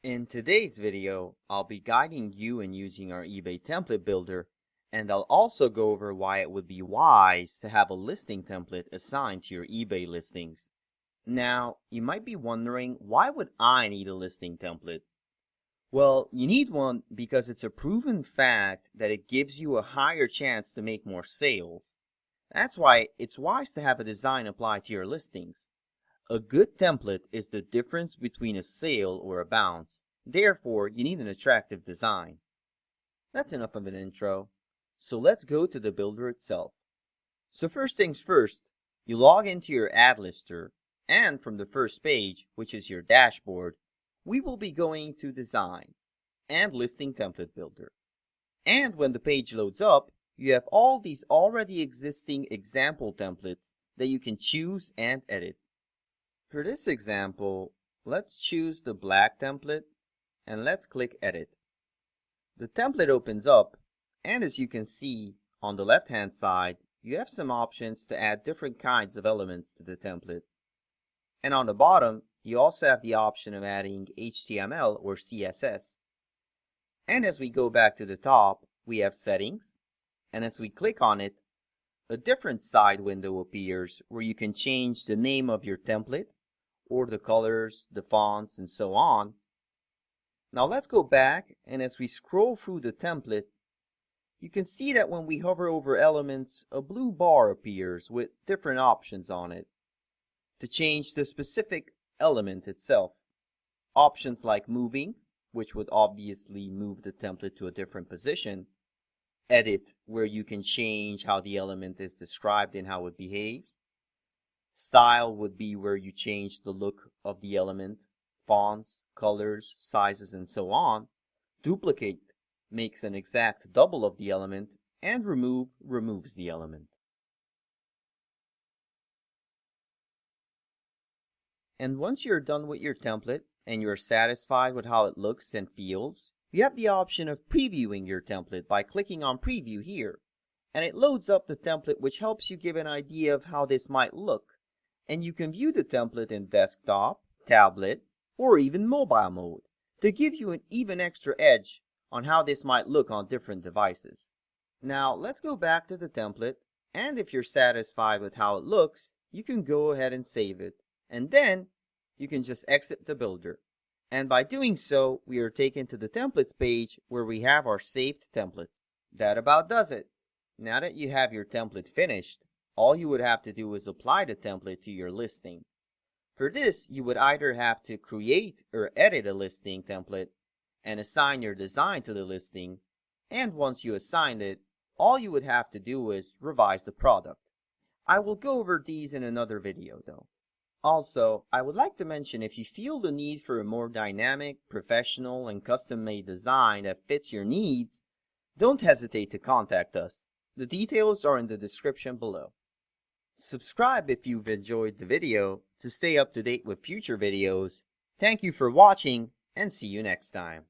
In today's video, I'll be guiding you in using our eBay template builder, and I'll also go over why it would be wise to have a listing template assigned to your eBay listings. Now, you might be wondering, why would I need a listing template? Well, you need one because it's a proven fact that it gives you a higher chance to make more sales. That's why it's wise to have a design applied to your listings. A good template is the difference between a sale or a bounce. Therefore, you need an attractive design. That's enough of an intro. So let's go to the builder itself. So first things first, you log into your ad lister, and from the first page, which is your dashboard, we will be going to Design and Listing Template Builder. And when the page loads up, you have all these already existing example templates that you can choose and edit. For this example, let's choose the black template and let's click Edit. The template opens up, and as you can see on the left hand side, you have some options to add different kinds of elements to the template. And on the bottom, you also have the option of adding HTML or CSS. And as we go back to the top, we have Settings, and as we click on it, a different side window appears where you can change the name of your template, or the colors, the fonts, and so on. Now let's go back, and as we scroll through the template, you can see that when we hover over elements, a blue bar appears with different options on it to change the specific element itself. Options like moving, which would obviously move the template to a different position. Edit, where you can change how the element is described and how it behaves. Style would be where you change the look of the element. Fonts, colors, sizes, and so on. Duplicate makes an exact double of the element, and remove removes the element. And once you're done with your template and you're satisfied with how it looks and feels, you have the option of previewing your template by clicking on Preview here. And it loads up the template, which helps you give an idea of how this might look. And you can view the template in desktop, tablet, or even mobile mode to give you an even extra edge on how this might look on different devices. Now let's go back to the template, and if you're satisfied with how it looks, you can go ahead and save it, and then you can just exit the builder. And by doing so, we are taken to the templates page where we have our saved templates. That about does it. Now that you have your template finished, all you would have to do is apply the template to your listing. For this, you would either have to create or edit a listing template and assign your design to the listing, and once you assign it, all you would have to do is revise the product. I will go over these in another video though. Also, I would like to mention, if you feel the need for a more dynamic, professional, and custom-made design that fits your needs, don't hesitate to contact us. The details are in the description below. Subscribe if you've enjoyed the video to stay up to date with future videos. Thank you for watching, and see you next time.